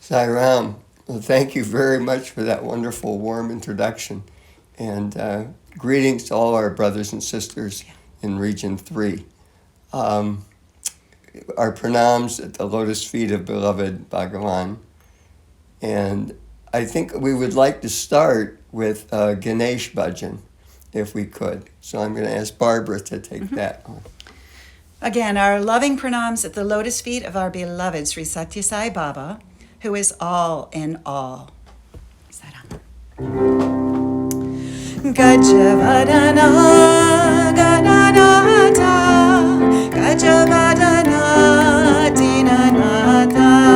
Sai Ram, well, thank you very much for that wonderful, warm introduction. And greetings to all our brothers and sisters in Region 3. Our pranams at the lotus feet of beloved Bhagavan. And I think we would like to start with Ganesh Bhajan, if we could. So I'm going to ask Barbara to take that on. Again, our loving pranams at the lotus feet of our beloved Sri Sathya Sai Baba, who is all in all. Gajavadana, Gananata, Gajavadana, Dinanata.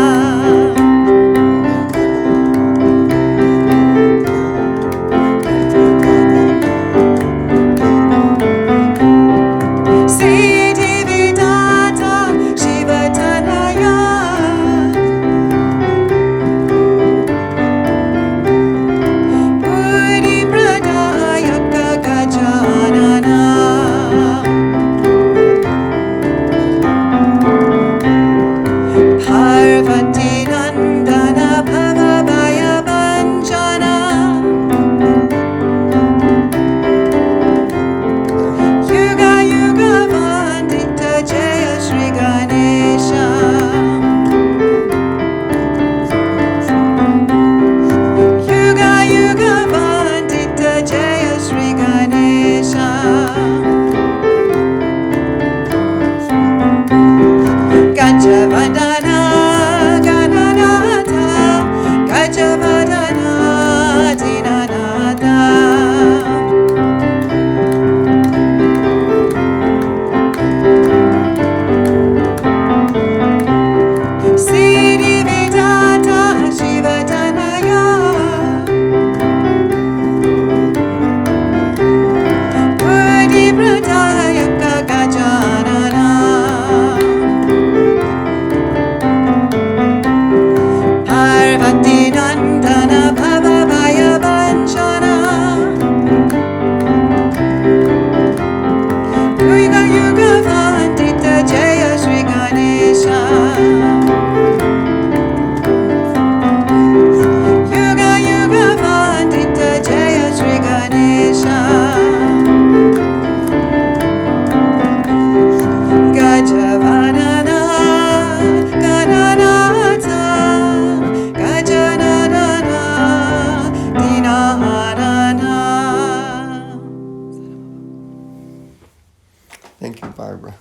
Thank you, Barbara.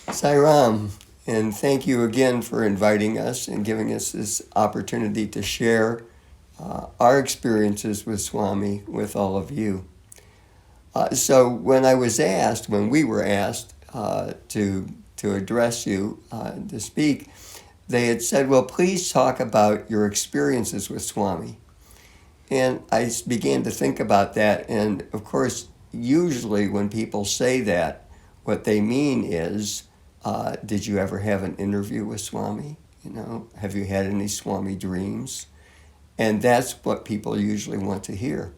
Sai Ram, and thank you again for inviting us and giving us this opportunity to share our experiences with Swami with all of you. So when we were asked to address you, to speak, they had said, well, please talk about your experiences with Swami. And I began to think about that, and of course, usually when people say that, what they mean is, did you ever have an interview with Swami? Have you had any Swami dreams? And that's what people usually want to hear.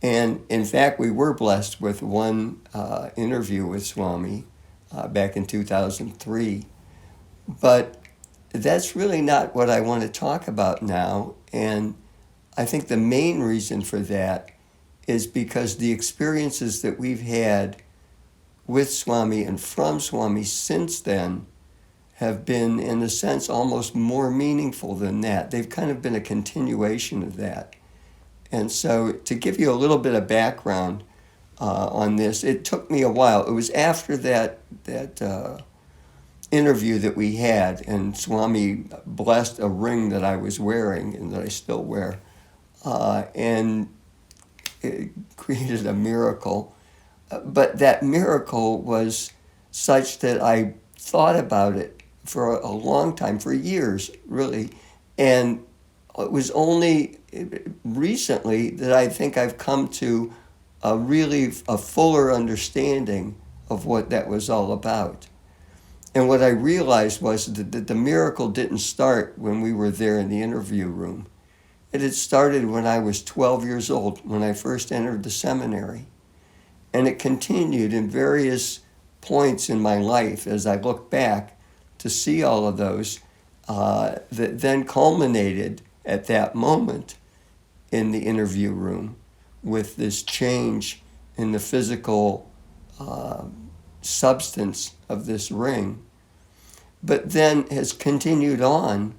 And in fact, we were blessed with one interview with Swami back in 2003. But that's really not what I want to talk about now. And I think the main reason for that is because the experiences that we've had with Swami and from Swami since then have been, in a sense, almost more meaningful than that. They've kind of been a continuation of that. And so to give you a little bit of background on this, it took me a while. It was after that interview that we had, and Swami blessed a ring that I was wearing and that I still wear. And it created a miracle. But that miracle was such that I thought about it for a long time, for years, really. And it was only recently that I think I've come to a fuller understanding of what that was all about. And what I realized was that the miracle didn't start when we were there in the interview room. It had started when I was 12 years old, when I first entered the seminary. And it continued in various points in my life as I look back to see all of those. that then culminated at that moment in the interview room with this change in the physical substance of this ring, but then has continued on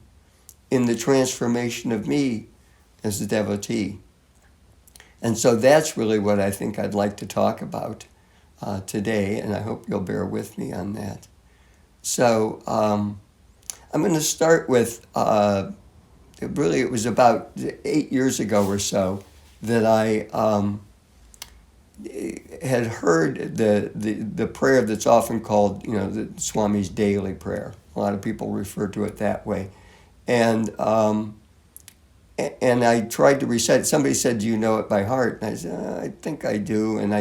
in the transformation of me as a devotee. And so that's really what I think I'd like to talk about today, and I hope you'll bear with me on that. So I'm going to start with, really it was about 8 years ago or so that I had heard the prayer that's often called, the Swami's daily prayer. A lot of people refer to it that way. And I tried to recite it. Somebody said, "Do you know it by heart?" And I said, "I think I do." And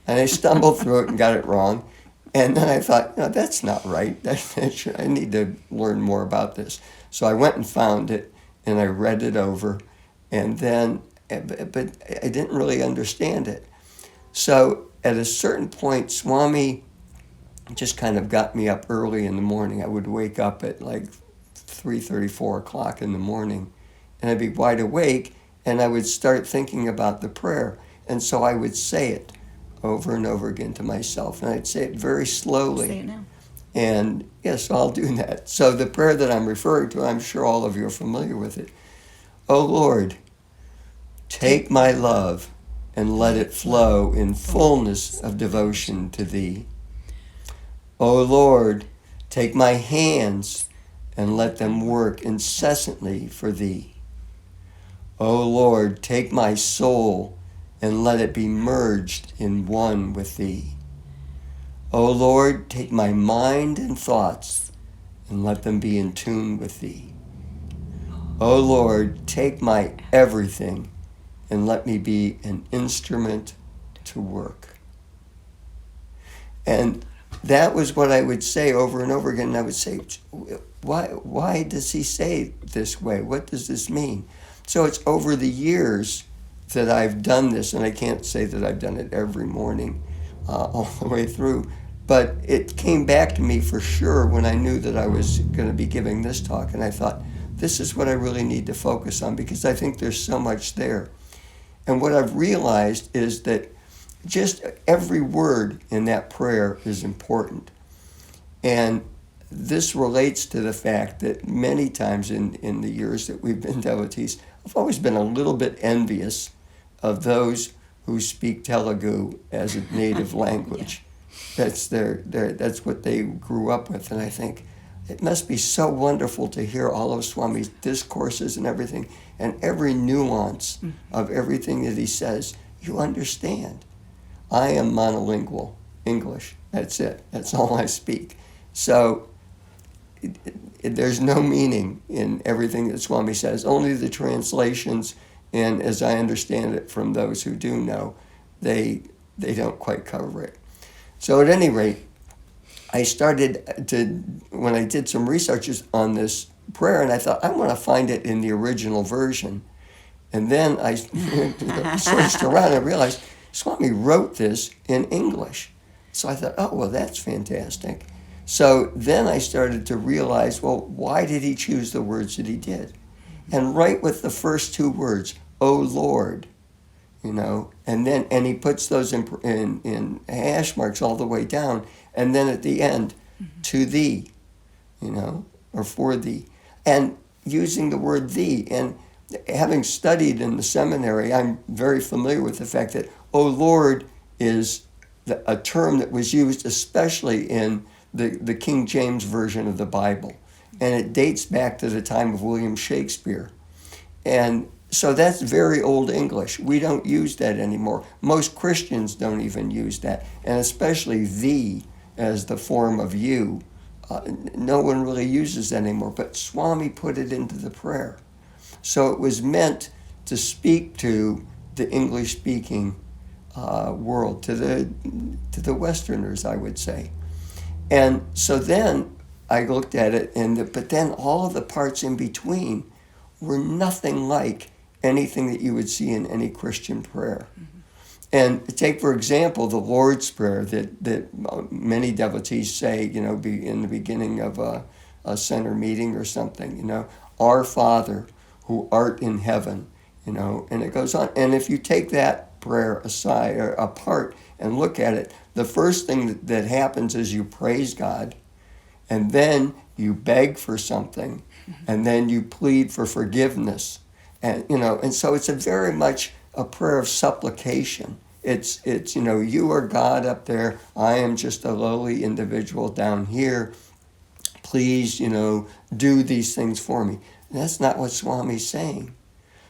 I stumbled through it and got it wrong. And then I thought, no, that's not right. I need to learn more about this. So I went and found it, and I read it over, and then, but I didn't really understand it. So at a certain point, Swami just kind of got me up early in the morning. I would wake up at like 3:30, 4 o'clock in the morning, and I'd be wide awake, and I would start thinking about the prayer. And so I would say it over and over again to myself, and I'd say it very slowly. Say it now. And yes, I'll do that. So the prayer that I'm referring to, I'm sure all of you are familiar with it. "O Lord, take my love and let it flow in fullness of devotion to Thee. O Lord, take my hands and let them work incessantly for Thee. O Lord, take my soul and let it be merged in one with Thee. O Lord, take my mind and thoughts and let them be in tune with Thee. O Lord, take my everything and let me be an instrument to work." And that was what I would say over and over again. And I would say, why does he say it this way? What does this mean? So it's over the years that I've done this, and I can't say that I've done it every morning all the way through, but it came back to me for sure when I knew that I was going to be giving this talk, and I thought, this is what I really need to focus on, because I think there's so much there. And what I've realized is that just every word in that prayer is important. And this relates to the fact that many times in the years that we've been devotees, I've always been a little bit envious of those who speak Telugu as a native language. That's that's what they grew up with. And I think it must be so wonderful to hear all of Swami's discourses and everything, and every nuance of everything that he says, you understand. I am monolingual English. That's it. That's all I speak. So there's no meaning in everything that Swami says, only the translations, and as I understand it from those who do know, they don't quite cover it. So at any rate, I started to, when I did some researches on this prayer, and I thought, I want to find it in the original version. And then I searched around and realized Swami wrote this in English. So I thought, oh, well, that's fantastic. So then I started to realize, well, why did he choose the words that he did? And right with the first two words, "O Lord," and he puts those in hash marks all the way down, and then at the end, "to Thee," or "for Thee," and using the word "Thee." And having studied in the seminary, I'm very familiar with the fact that "O Lord" is a term that was used especially in the King James Version of the Bible. And it dates back to the time of William Shakespeare. And so that's very old English. We don't use that anymore. Most Christians don't even use that. And especially "thee" as the form of "you." No one really uses that anymore. But Swami put it into the prayer. So it was meant to speak to the English-speaking world, to the Westerners, I would say. And so then I looked at it, but then all of the parts in between were nothing like anything that you would see in any Christian prayer. Mm-hmm. And take, for example, the Lord's Prayer that many devotees say, be in the beginning of a center meeting or something, our Father who art in heaven, and it goes on. And if you take that prayer aside or apart and look at it, the first thing that happens is you praise God, and then you beg for something, and then you plead for forgiveness. And so it's a very much a prayer of supplication. It's you are God up there, I am just a lowly individual down here. Please, do these things for me. And that's not what Swami's saying.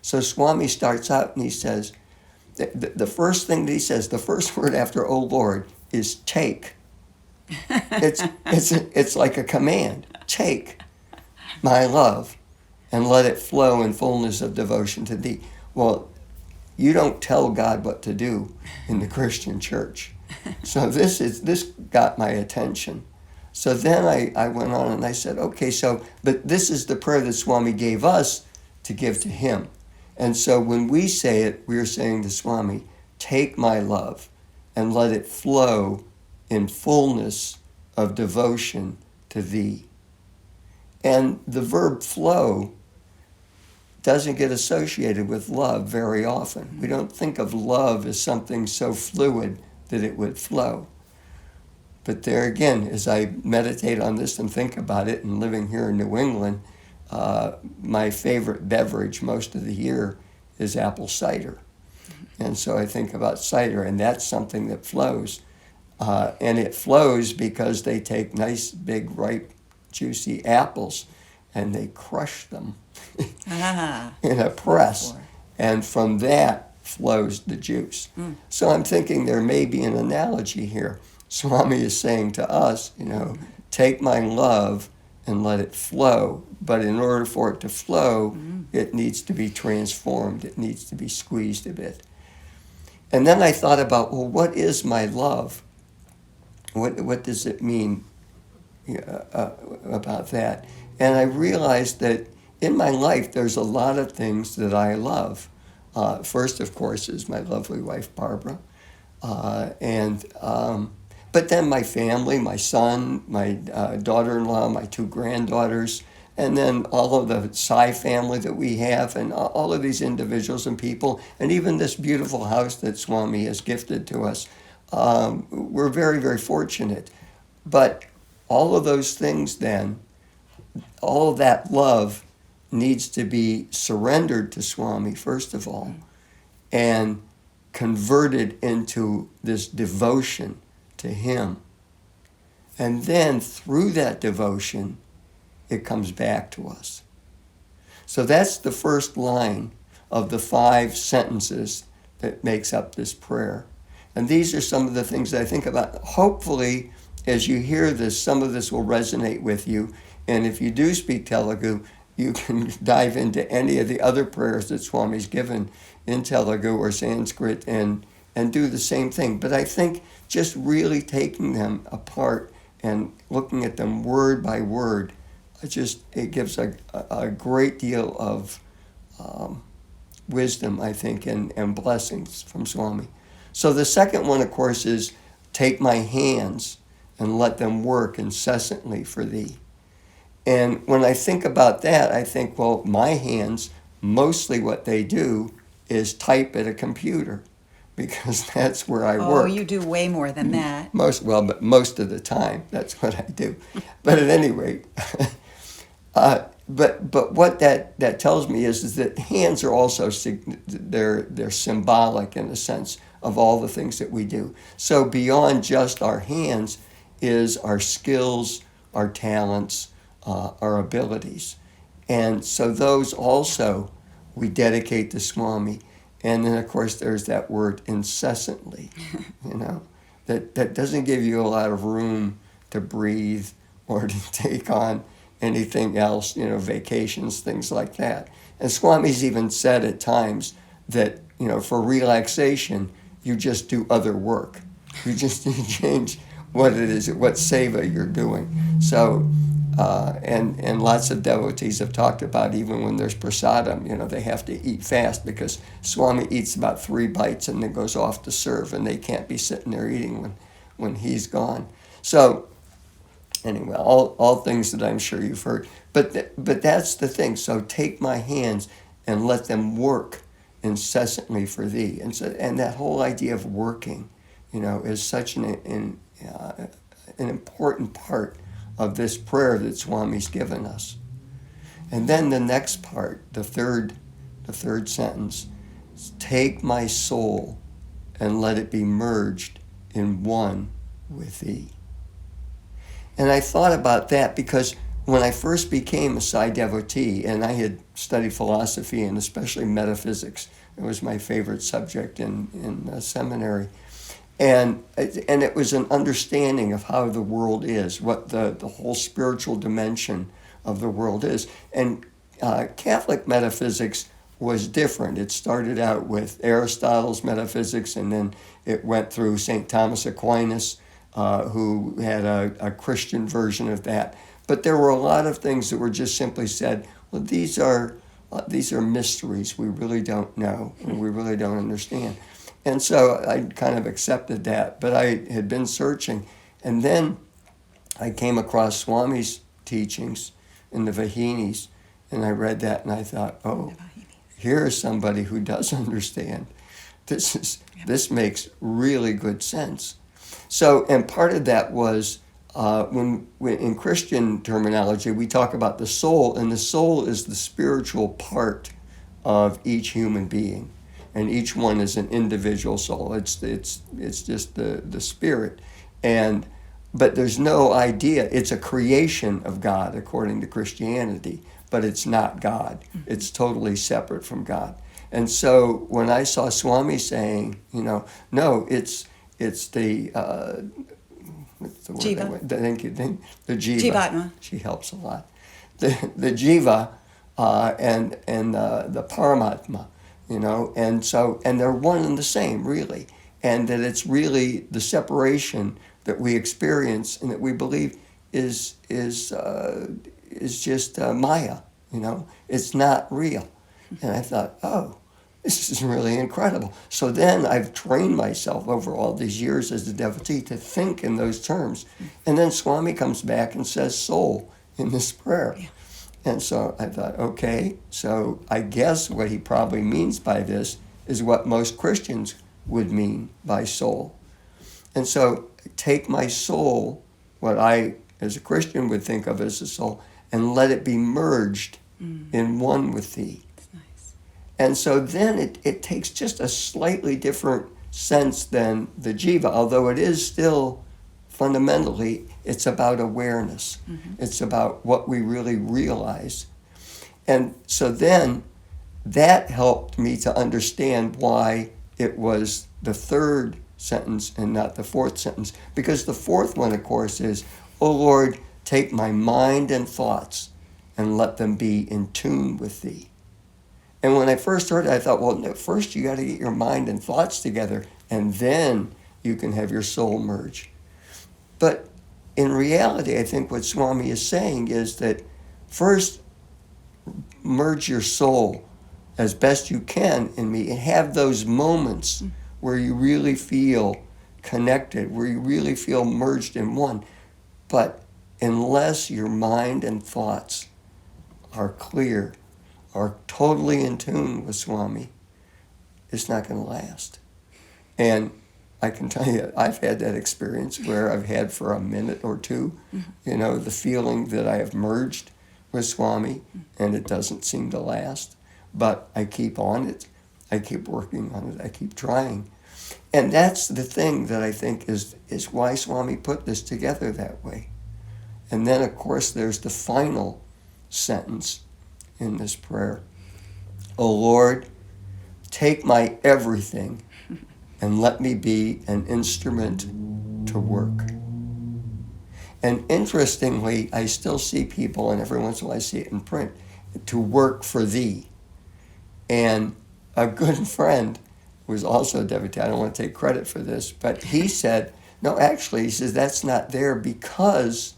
So Swami starts out and he says, the first thing that he says, the first word after "O Lord" is take. It's like a command. Take my love and let it flow in fullness of devotion to thee. Well, you don't tell God what to do in the Christian church. So this got my attention. So then I went on and I said, okay, but this is the prayer that Swami gave us to give to him. And so when we say it, we're saying to Swami, take my love and let it flow in fullness of devotion to thee. And the verb flow doesn't get associated with love very often. We don't think of love as something so fluid that it would flow. But there again, as I meditate on this and think about it, and living here in New England, my favorite beverage most of the year is apple cider. And so I think about cider, and that's something that flows. And it flows because they take nice, big, ripe, juicy apples, and they crush them in a press. And from that flows the juice. So I'm thinking there may be an analogy here. Swami is saying to us, take my love and let it flow. But in order for it to flow, it needs to be transformed. It needs to be squeezed a bit. And then I thought about, well, what is my love? What does it mean about that? And I realized that in my life, there's a lot of things that I love. First, of course, is my lovely wife, Barbara. But then my family, my son, my daughter-in-law, my two granddaughters, and then all of the Sai family that we have, and all of these individuals and people, and even this beautiful house that Swami has gifted to us. We're very, very fortunate. But all of those things then, all of that love needs to be surrendered to Swami, first of all, and converted into this devotion to him. And then through that devotion, it comes back to us. So that's the first line of the 5 sentences that makes up this prayer. And these are some of the things that I think about. Hopefully, as you hear this, some of this will resonate with you. And if you do speak Telugu, you can dive into any of the other prayers that Swami's given in Telugu or Sanskrit and do the same thing. But I think just really taking them apart and looking at them word by word, it gives a great deal of wisdom, I think, and blessings from Swami. So the second one, of course, is take my hands and let them work incessantly for thee. And when I think about that, I think, well, my hands, mostly what they do is type at a computer, because that's where I work. Oh, you do way more than that. But most of the time, that's what I do. But at any rate, but what that tells me is that hands are also they're symbolic in a sense of all the things that we do. So beyond just our hands is our skills, our talents, our abilities, and so those also we dedicate to Swami. And then, of course, there's that word incessantly, that doesn't give you a lot of room to breathe or to take on anything else, vacations, things like that. And Swami's even said at times that, for relaxation, you just do other work. You just change what it is, what seva you're doing. So, and lots of devotees have talked about even when there's prasadam, they have to eat fast because Swami eats about 3 bites and then goes off to serve, and they can't be sitting there eating when he's gone. So Anyway, all things that I'm sure you've heard. But that's the thing. So take my hands and let them work incessantly for thee. And that whole idea of working, is such an important part of this prayer that Swami's given us. And then the next part, the third sentence, is, take my soul and let it be merged in one with thee. And I thought about that because when I first became a Sai devotee, and I had studied philosophy and especially metaphysics, it was my favorite subject in seminary. And it was an understanding of how the world is, what the whole spiritual dimension of the world is. And Catholic metaphysics was different. It started out with Aristotle's metaphysics, and then it went through St. Thomas Aquinas, who had a Christian version of that. But there were a lot of things that were just simply said, well, these are mysteries we really don't know, and we really don't understand. And so I kind of accepted that, but I had been searching. And then I came across Swami's teachings in the Vahinis, and I read that and I thought, oh, here is somebody who does understand. This makes really good sense. So, and part of that was when in Christian terminology, we talk about the soul, and the soul is the spiritual part of each human being. And each one is an individual soul. It's just the spirit. But there's no idea. It's a creation of God according to Christianity, but it's not God. It's totally separate from God. And so when I saw Swami saying, no, it's the what's the word? Jiva. Thank you. The Jiva. Jivatma. She helps a lot. The Jiva and the Paramatma. And they're one and the same, really. And that it's really the separation that we experience and that we believe is just Maya, It's not real. And I thought, oh, this is really incredible. So then I've trained myself over all these years as a devotee to think in those terms. And then Swami comes back and says soul in this prayer. Yeah. And so I thought, okay, so I guess what he probably means by this is what most Christians would mean by soul. And so take my soul, what I, as a Christian, would think of as a soul, and let it be merged in one with thee. That's nice. And so then it takes just a slightly different sense than the jiva, although it is still fundamentally, it's about awareness. It's about what we really realize. And so then that helped me to understand why it was the third sentence and not the fourth sentence. Because the fourth one, of course, is, O Lord, take my mind and thoughts and let them be in tune with thee. And when I first heard it, I thought, well, no, first you got to get your mind and thoughts together, and then you can have your soul merge. But in reality, I think what Swami is saying is that first merge your soul as best you can in me and have those moments where you really feel connected, where you really feel merged in one. But unless your mind and thoughts are clear, are totally in tune with Swami, it's not going to last. And I can tell you, I've had that experience where I've had for a minute or two, the feeling that I have merged with Swami, and it doesn't seem to last. But I keep on it. I keep working on it. I keep trying. And that's the thing that I think is why Swami put this together that way. And then, of course, there's the final sentence in this prayer. O Lord, take my everything and let me be an instrument to work. And interestingly, I still see people, and every once in a while I see it in print, to work for thee. And a good friend was also a devotee, I don't want to take credit for this, but he said, no, actually, he says that's not there because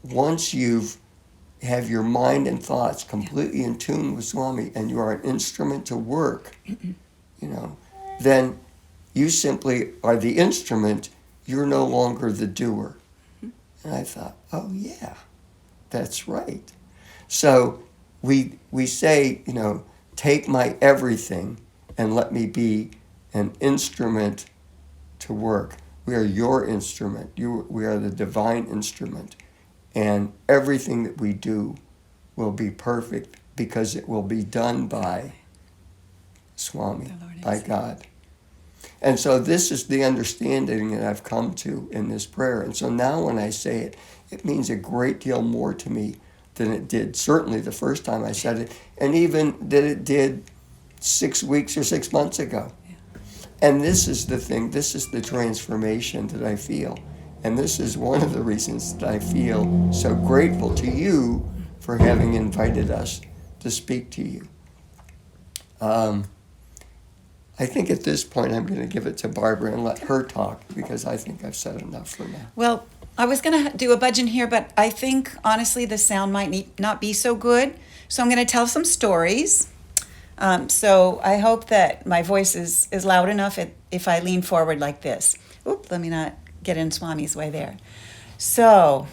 once you've have your mind and thoughts completely in tune with Swami and you are an instrument to work, then you simply are the instrument, you're no longer the doer. And I thought, oh yeah, that's right. So we say, take my everything and let me be an instrument to work. We are your instrument. We are the divine instrument. And everything that we do will be perfect because it will be done by Swami, by God. And so this is the understanding that I've come to in this prayer. And so now when I say it, it means a great deal more to me than it did certainly the first time I said it, and even that it did 6 weeks or 6 months ago. And this is the thing, this is the transformation that I feel. And this is one of the reasons that I feel so grateful to you for having invited us to speak to you. I think at this point I'm going to give it to Barbara and let her talk because I think I've said enough for now. Well, I was going to do a bhajan here, but I think honestly the sound might not be so good. So I'm going to tell some stories. So I hope that my voice is loud enough if I lean forward like this. Oop, let me not get in Swami's way there. So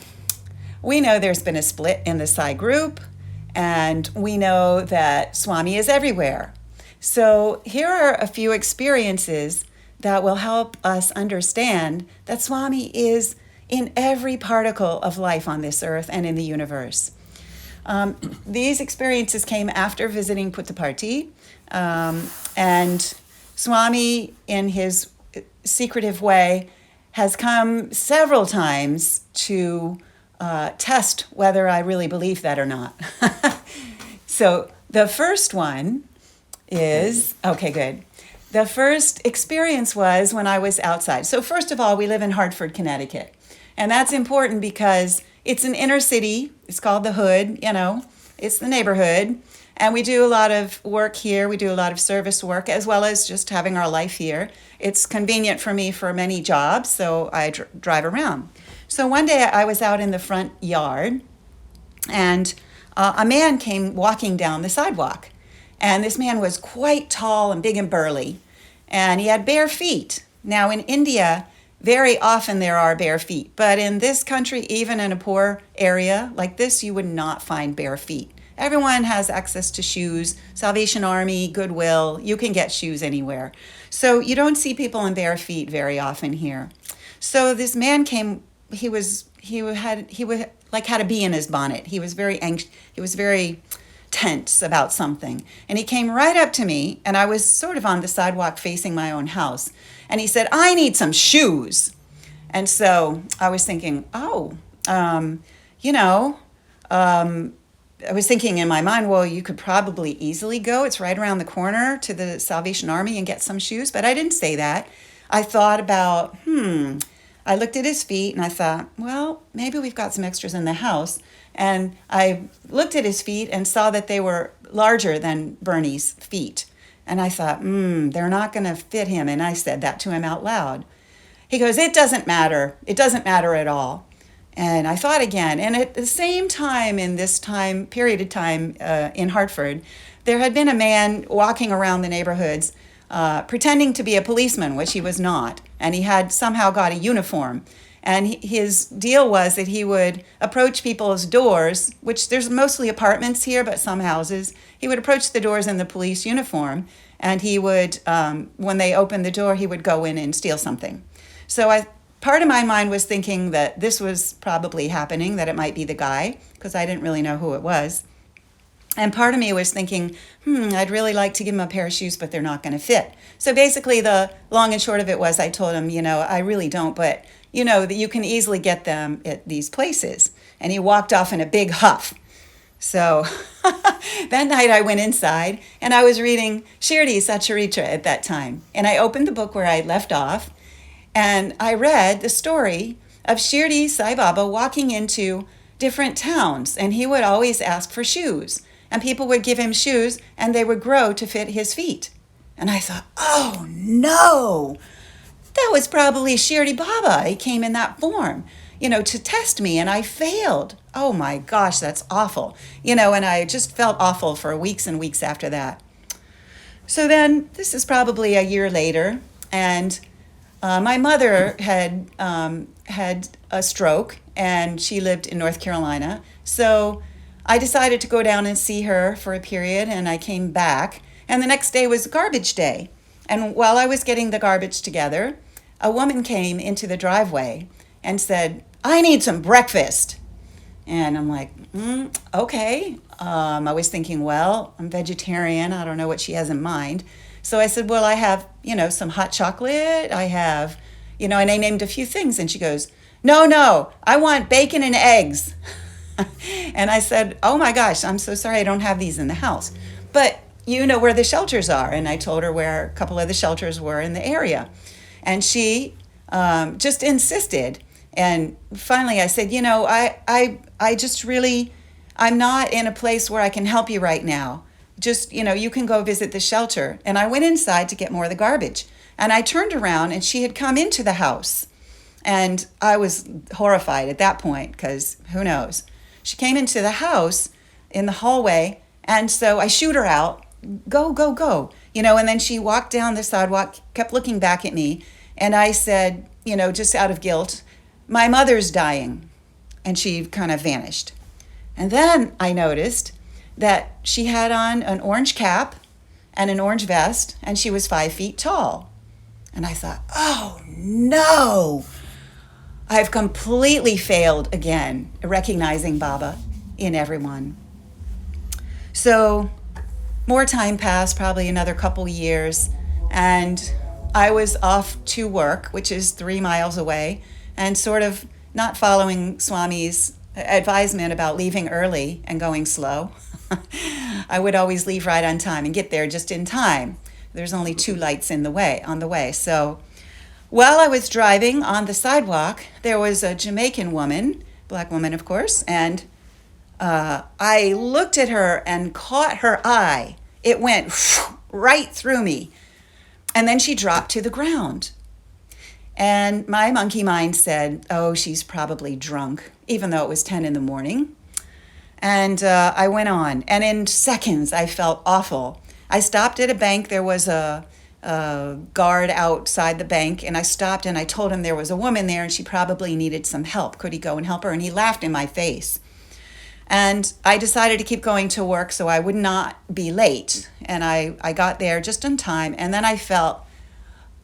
we know there's been a split in the Sai group, and we know that Swami is everywhere. So here are a few experiences that will help us understand that Swami is in every particle of life on this earth and in the universe. These experiences came after visiting Puttaparthi, and Swami, in his secretive way, has come several times to test whether I really believe that or not. So the first one is, okay, good. The first experience was when I was outside. So first of all, we live in Hartford, Connecticut. And that's important because it's an inner city. It's called the Hood, it's the neighborhood. And we do a lot of work here. We do a lot of service work as well as just having our life here. It's convenient for me for many jobs, so I drive around. So one day I was out in the front yard and a man came walking down the sidewalk. And this man was quite tall and big and burly, and he had bare feet. Now in India, very often there are bare feet, but in this country, even in a poor area like this, you would not find bare feet. Everyone has access to shoes, Salvation Army, Goodwill, you can get shoes anywhere. So you don't see people in bare feet very often here. So this man came, he had a bee in his bonnet. He was very anxious, he was very tense about something. And he came right up to me, and I was sort of on the sidewalk facing my own house. And he said, I need some shoes. And so I was thinking, I was thinking in my mind, well, you could probably easily go. It's right around the corner to the Salvation Army and get some shoes. But I didn't say that. I thought about, I looked at his feet and I thought, well, maybe we've got some extras in the house. And I looked at his feet and saw that they were larger than Bernie's feet. And I thought, they're not going to fit him. And I said that to him out loud. He goes, it doesn't matter. It doesn't matter at all. And I thought again. And at the same time, in this period of time in Hartford, there had been a man walking around the neighborhoods pretending to be a policeman, which he was not. And he had somehow got a uniform. And his deal was that he would approach people's doors, which there's mostly apartments here, but some houses. He would approach the doors in the police uniform, and he would, when they opened the door, he would go in and steal something. So part of my mind was thinking that this was probably happening, that it might be the guy, because I didn't really know who it was. And part of me was thinking, I'd really like to give him a pair of shoes, but they're not going to fit. So basically the long and short of it was I told him, I really don't, but that you can easily get them at these places. And he walked off in a big huff. So that night I went inside and I was reading Shirdi Satcharitra at that time. And I opened the book where I left off and I read the story of Shirdi Sai Baba walking into different towns. And he would always ask for shoes. And people would give him shoes and they would grow to fit his feet. And I thought, oh no! That was probably Shirdi Baba. He came in that form, to test me, and I failed. Oh my gosh, that's awful. And I just felt awful for weeks and weeks after that. So then, this is probably a year later, and my mother had a stroke, and she lived in North Carolina. So I decided to go down and see her for a period, and I came back. And the next day was garbage day. And while I was getting the garbage together, a woman came into the driveway and said, "I need some breakfast." And I'm like, okay. I was thinking, well, I'm vegetarian. I don't know what she has in mind. So I said, well, I have, some hot chocolate. I have, and I named a few things. And she goes, no, I want bacon and eggs. And I said, oh my gosh, I'm so sorry I don't have these in the house. But you know where the shelters are. And I told her where a couple of the shelters were in the area. And she just insisted. And finally I said, I just really, I'm not in a place where I can help you right now. Just, you can go visit the shelter. And I went inside to get more of the garbage. And I turned around and she had come into the house. And I was horrified at that point because who knows. She came into the house in the hallway. And so I shooed her out, go, and then she walked down the sidewalk, kept looking back at me. And I said, just out of guilt, "My mother's dying." And she kind of vanished. And then I noticed that she had on an orange cap and an orange vest, and she was 5 feet tall. And I thought, oh no, I've completely failed again at recognizing Baba in everyone. So more time passed, probably another couple years, and I was off to work, which is 3 miles away, and sort of not following Swami's advisement about leaving early and going slow. I would always leave right on time and get there just in time. There's only 2 lights on the way. So while I was driving on the sidewalk, there was a Jamaican woman, black woman of course, and I looked at her and caught her eye. It went right through me. And then she dropped to the ground. And my monkey mind said, oh, she's probably drunk, even though it was 10 in the morning. And I went on. And in seconds, I felt awful. I stopped at a bank. There was a guard outside the bank. And I stopped and I told him there was a woman there and she probably needed some help. Could he go and help her? And he laughed in my face. And I decided to keep going to work so I would not be late. And I got there just in time. And then I felt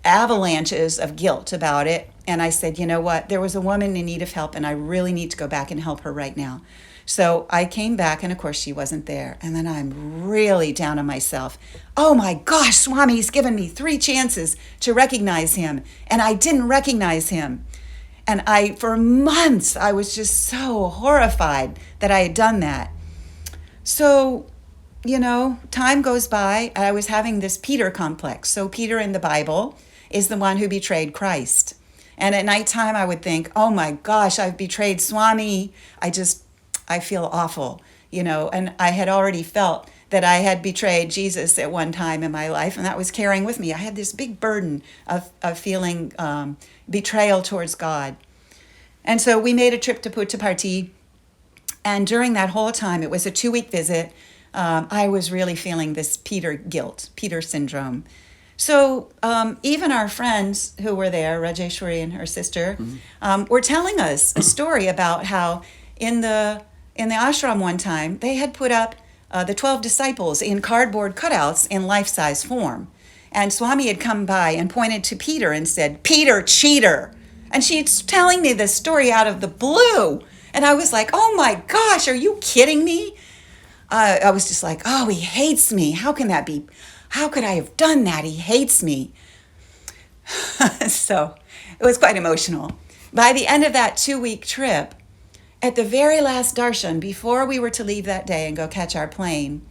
avalanches of guilt about it. And I said, you know what? There was a woman in need of help and I really need to go back and help her right now. So I came back and of course she wasn't there. And then I'm really down on myself. Oh my gosh, Swami's given me 3 chances to recognize him. And I didn't recognize him. And for months, I was just so horrified that I had done that. So, time goes by. I was having this Peter complex. So Peter in the Bible is the one who betrayed Christ. And at nighttime, I would think, oh my gosh, I've betrayed Swami. I feel awful, and I had already felt that I had betrayed Jesus at one time in my life, and that was carrying with me. I had this big burden of feeling betrayal towards God. And so we made a trip to Puttaparthi, and during that whole time, it was a 2-week visit, I was really feeling this Peter guilt, Peter syndrome. So even our friends who were there, Rajeshwari and her sister, were telling us a story about how in the ashram one time, they had put up the 12 disciples in cardboard cutouts in life-size form. And Swami had come by and pointed to Peter and said, "Peter, cheater." And she's telling me this story out of the blue. And I was like, oh my gosh, are you kidding me? I was just like, oh, he hates me. How can that be? How could I have done that? He hates me. So it was quite emotional. By the end of that 2-week trip, at the very last darshan, before we were to leave that day and go catch our plane,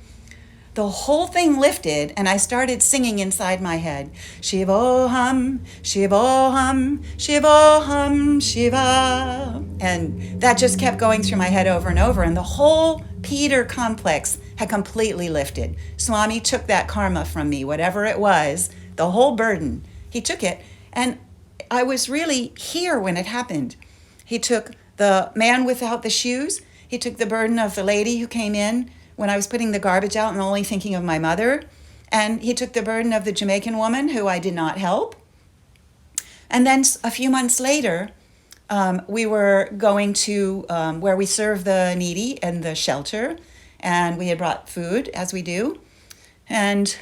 the whole thing lifted and I started singing inside my head, Shivoham, Shivoham, Shivoham, Shiva. And that just kept going through my head over and over. And the whole Peter complex had completely lifted. Swami took that karma from me, whatever it was, the whole burden. He took it. And I was really here when it happened. He took the man without the shoes. He took the burden of the lady who came in when I was putting the garbage out and only thinking of my mother. And he took the burden of the Jamaican woman who I did not help. And then a few months later, we were going to where we serve the needy and the shelter, and we had brought food, as we do. And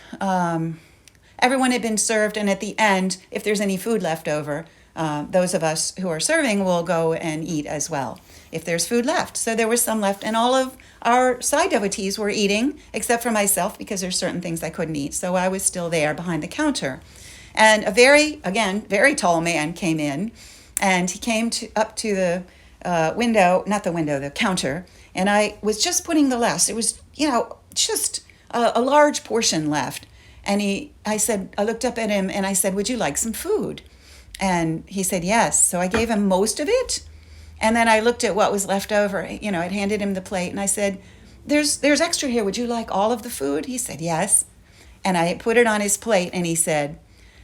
everyone had been served, and at the end, if there's any food left over, those of us who are serving will go and eat as well, if there's food left. So there was some left, and all of our Sai devotees were eating, except for myself, because there's certain things I couldn't eat. So I was still there behind the counter. And a very tall man came in, and he came up to the the counter, and I was just putting the last. It was, just a large portion left. And I looked up at him and I said, "Would you like some food?" And he said, "Yes." So I gave him most of it. And then I looked at what was left over. I'd handed him the plate and I said, there's extra here. Would you like all of the food? He said, "Yes." And I put it on his plate and he said,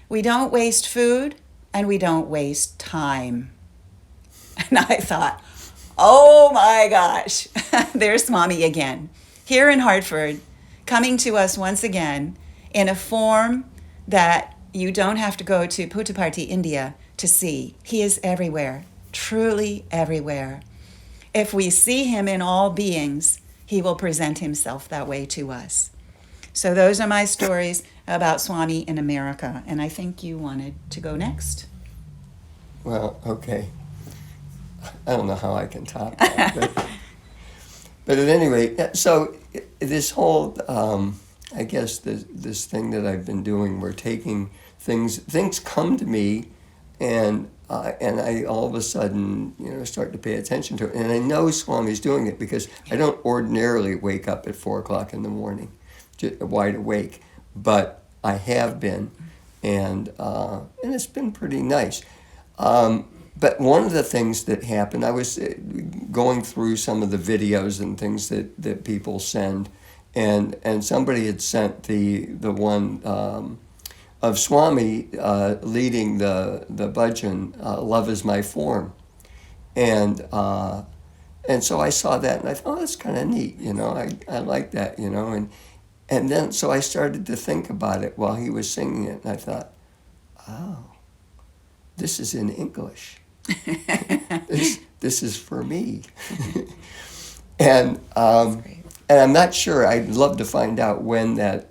"We don't waste food and we don't waste time." And I thought, oh my gosh, there's Swami again, here in Hartford, coming to us once again in a form that you don't have to go to Puttaparthi, India to see. He is everywhere, truly everywhere. If we see him in all beings, he will present himself that way to us. So those are my stories about Swami in America. And I think you wanted to go next. Well, okay. I don't know how I can top that. But at any rate, so this whole, I guess this thing that I've been doing, we're taking things come to me, and I all of a sudden, start to pay attention to it. And I know Swami's doing it because I don't ordinarily wake up at 4 o'clock in the morning, wide awake, but I have been, and it's been pretty nice. But one of the things that happened, I was going through some of the videos and things that people send, and somebody had sent the one of Swami leading the bhajan, "Love Is My Form," and so I saw that and I thought, oh, that's kind of neat, I like that, and then so I started to think about it while he was singing it, and I thought, oh, this is in English. This is for me. And I'm not sure. I'd love to find out when that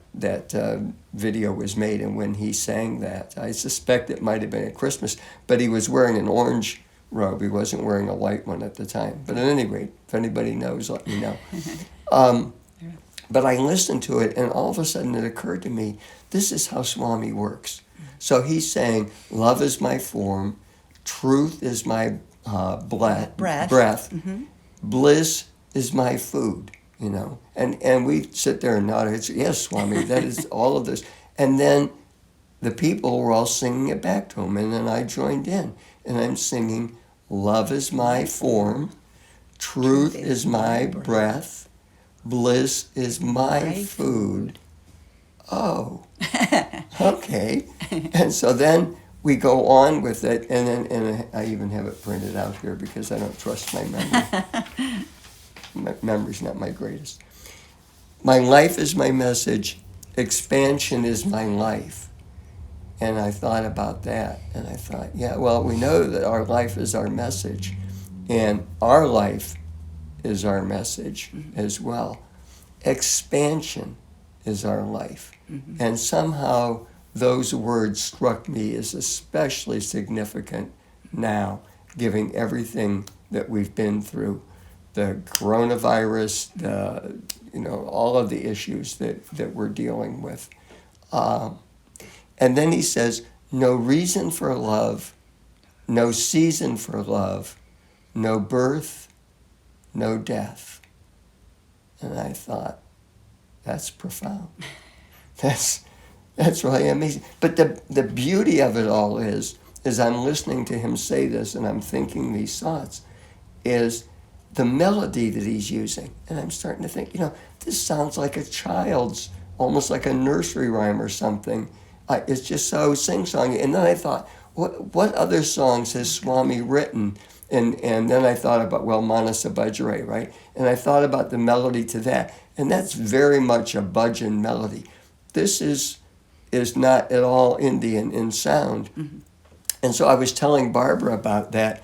video was made and when he sang that. I suspect it might have been at Christmas, but he was wearing an orange robe. He wasn't wearing a white one at the time. But at any rate, if anybody knows, let me know. But I listened to it, and all of a sudden it occurred to me, this is how Swami works. So he's saying, "Love is my form, truth is my breath. Mm-hmm. Bliss is my food," And we sit there and nod our heads, "Yes, Swami, that is all of this." And then the people were all singing it back to him, and then I joined in. And I'm singing, "Love is my form, truth is my breath, bliss is my food." Oh, okay. And so then we go on with it, and I even have it printed out here because I don't trust my memory. My memory's not my greatest. "My life is my message. Expansion is my life." And I thought about that, and I thought, yeah, well, we know that our life is our message, and our life is our message as well. Expansion is our life. Mm-hmm. And somehow those words struck me as especially significant now, given everything that we've been through, the coronavirus, all of the issues that we're dealing with. And then he says, "No reason for love, no season for love, no birth, no death." And I thought, that's profound. That's really amazing. But the beauty of it all is I'm listening to him say this and I'm thinking these thoughts, is the melody that he's using. And I'm starting to think, this sounds like a child's, almost like a nursery rhyme or something. It's just so sing-songy. And then I thought, what other songs has Swami written? And then I thought about, Manasa Bhajare, right? And I thought about the melody to that. And that's very much a bhajan melody. This is not at all Indian in sound. Mm-hmm. And so I was telling Barbara about that,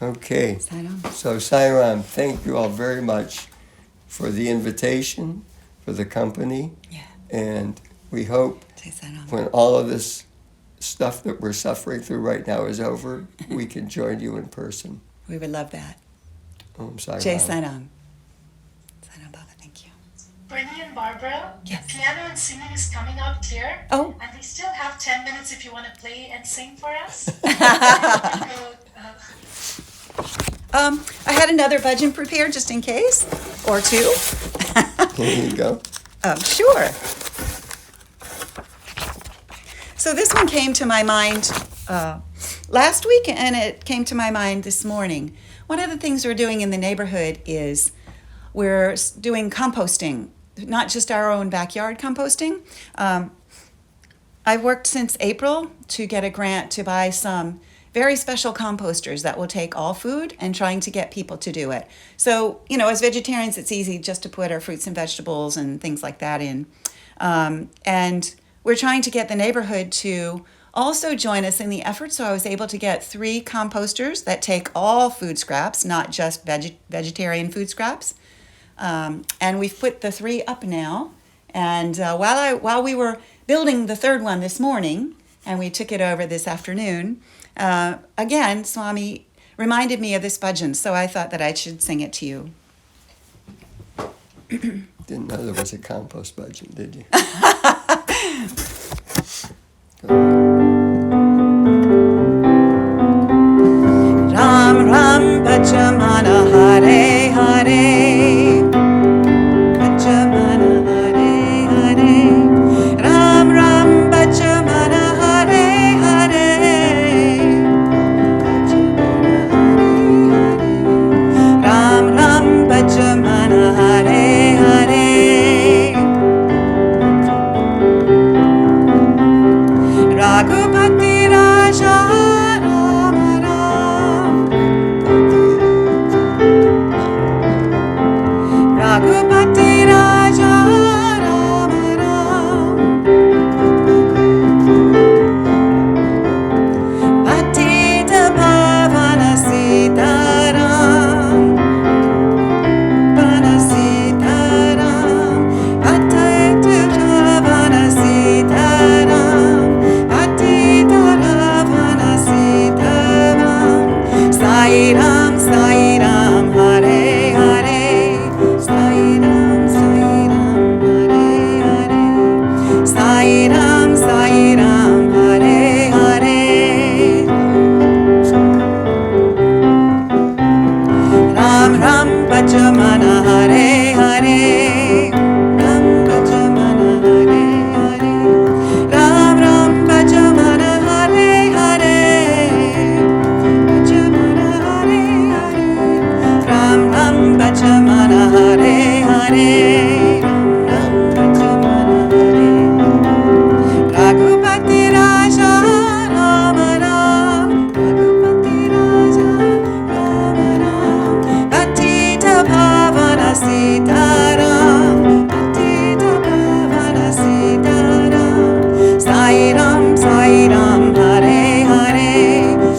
Okay. Sairam. So, Sairam, thank you all very much for the invitation, for the company, Yeah. and we hope Sairam. when all of this stuff that we're suffering through right now is over, we can join you in person. We would love that. Sairam. Jai Sairam. Sairam Baba, thank you. Brittany and Barbara, Yes. the piano and singing is coming up clear. Oh. And we still have 10 minutes if you want to play and sing for us. I had another bhajan prepared just in case, or two. Here you go. Sure. So this one came to my mind last week, and it came to my mind this morning. One of the things we're doing in the neighborhood is we're doing composting, not just our own backyard composting. I've worked since April to get a grant to buy some very special composters that will take all food and trying to get people to do it. So, as vegetarians, it's easy just to put our fruits and vegetables and things like that in. And we're trying to get the neighborhood to also join us in the effort. So I was able to get 3 composters that take all food scraps, not just vegetarian food scraps. And we've put the 3 up now. And while we were building the 3rd one this morning, and we took it over this afternoon, again, Swami reminded me of this bhajan, so I thought that I should sing it to you. Didn't know there was a compost bhajan, did you? Ram Ram Bhajamana Hare Hare Bhajamana Hare Hare Ram Ram Bhajamana Hare Hare Ram Ram Bhajamana Hare Hare Raghupati Raja Ram Ram Raghupati Raja Ram Ram Patita Bhavana Sitaram Sitaram Patita Bhavana Sitaram Patita Bhavana Sitaram Sai Ram Sai Ram Hare Hare Sai Ram Hare Hare Sai Ram Hare Hare Ram Ram Bhajamana Hare Hare Ram Bhajamana Hare Hare Ram Ram Bhajamana Hare Hare Bhajamana Hare Hare Ram Ram Bhajamana Hare Hare Ram Bhajamana Hare Raghupati Raja Ram Ram Raghupati Raja Ram Ram Patita Bhavana Sitaram Patita Bhavana Sitaram Sai Ram Hare Hare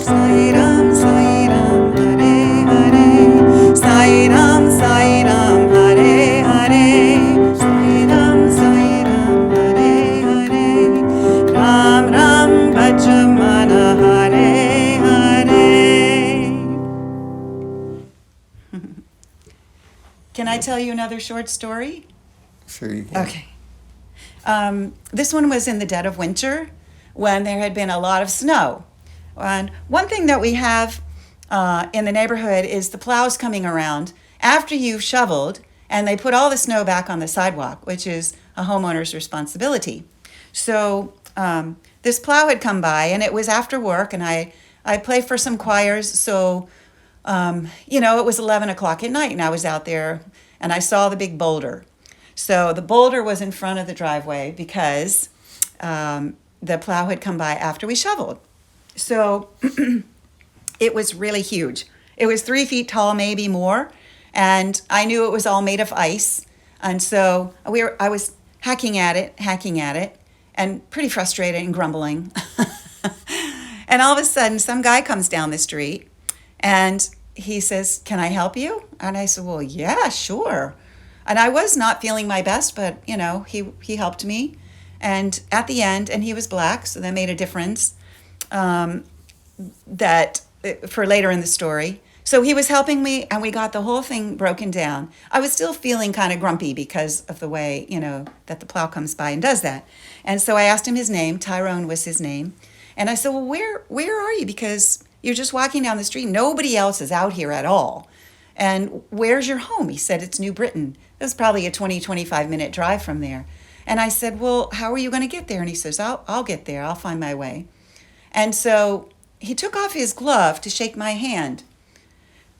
Sai Ram Hare Hare Sai Ram Hare Hare Sai Ram Hare Hare Ram Ram Bhajamana Hare Hare. Can I tell you another short story? Sure you can. Okay. This one was in the dead of winter when there had been a lot of snow. And one thing that we have in the neighborhood is the plows coming around after you've shoveled, and they put all the snow back on the sidewalk, which is a homeowner's responsibility. So this plow had come by, and it was after work, and I play for some choirs, so it was 11 o'clock at night, and I was out there, and I saw the big boulder. So the boulder was in front of the driveway because the plow had come by after we shoveled. So it was really huge. It was 3 feet tall, maybe more, and I knew it was all made of ice. And so I was hacking at it, and pretty frustrated and grumbling. And all of a sudden, some guy comes down the street, And he says, "Can I help you?" And I said, "Well, yeah, sure." And I was not feeling my best, but he helped me. And at the end, and he was black, so that made a difference. That for later in the story. So he was helping me, and we got the whole thing broken down. I was still feeling kind of grumpy because of the way, that the plow comes by and does that. And so I asked him his name. Tyrone was his name. And I said, "Well, where are you? Because you're just walking down the street. Nobody else is out here at all. And where's your home?" He said, "It's New Britain." It was probably a 25-minute drive from there. And I said, "Well, how are you going to get there?" And he says, I'll get there. I'll find my way." And so he took off his glove to shake my hand.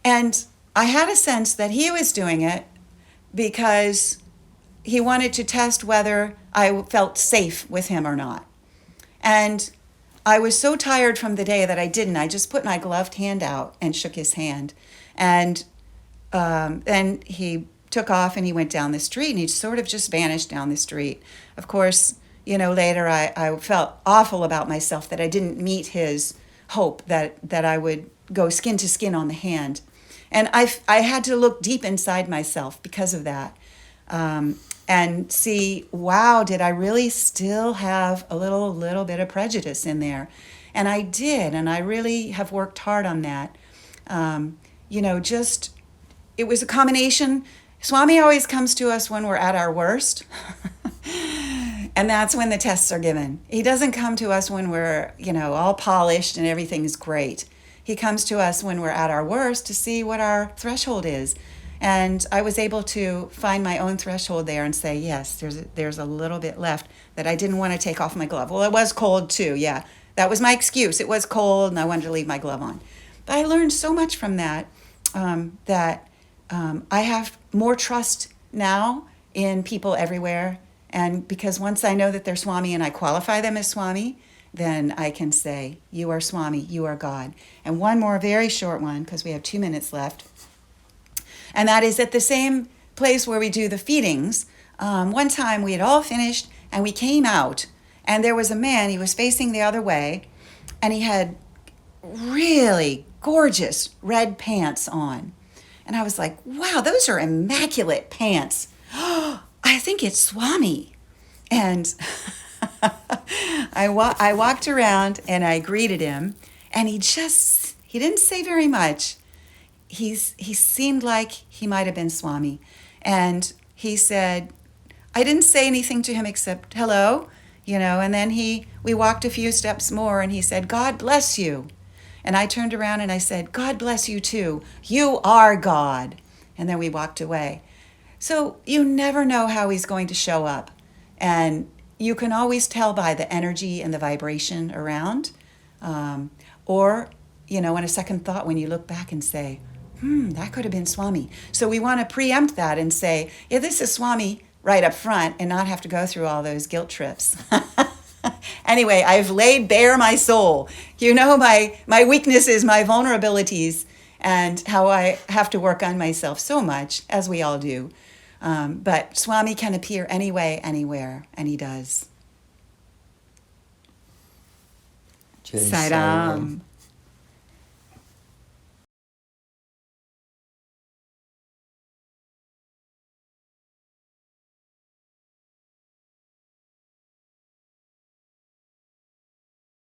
And I had a sense that he was doing it because he wanted to test whether I felt safe with him or not. And I was so tired from the day that I didn't. I just put my gloved hand out and shook his hand. And then he took off and he went down the street, and he sort of just vanished down the street. Of course, later I felt awful about myself that I didn't meet his hope that I would go skin to skin on the hand. And I had to look deep inside myself because of that, and see, wow, did I really still have a little bit of prejudice in there? And I did, and I really have worked hard on that. It was a combination. Swami always comes to us when we're at our worst. And that's when the tests are given. He doesn't come to us when we're, all polished and everything's great. He comes to us when we're at our worst to see what our threshold is. And I was able to find my own threshold there and say, yes, there's a little bit left that I didn't want to take off my glove. Well, it was cold too, yeah. That was my excuse. It was cold and I wanted to leave my glove on. But I learned so much from that, I have more trust now in people everywhere. And because once I know that they're Swami and I qualify them as Swami, then I can say, "You are Swami, you are God." And one more very short one, because we have 2 minutes left. And that is at the same place where we do the feedings. One time we had all finished and we came out, and there was a man, he was facing the other way, and he had really gorgeous red pants on. And I was like, wow, those are immaculate pants. I think it's Swami. And I walked around and I greeted him, and he didn't say very much. He seemed like he might have been Swami. And he said, I didn't say anything to him except hello, and then we walked a few steps more, and he said, "God bless you." And I turned around and I said, "God bless you too. You are God." And then we walked away. So you never know how he's going to show up. And you can always tell by the energy and the vibration around. Or, in a second thought, when you look back and say, that could have been Swami. So we want to preempt that and say, yeah, this is Swami right up front, and not have to go through all those guilt trips. Anyway, I've laid bare my soul. My weaknesses, my vulnerabilities, and how I have to work on myself so much, as we all do. But Swami can appear anyway, anywhere, and he does. Jai Sai Sai Ram. Ram.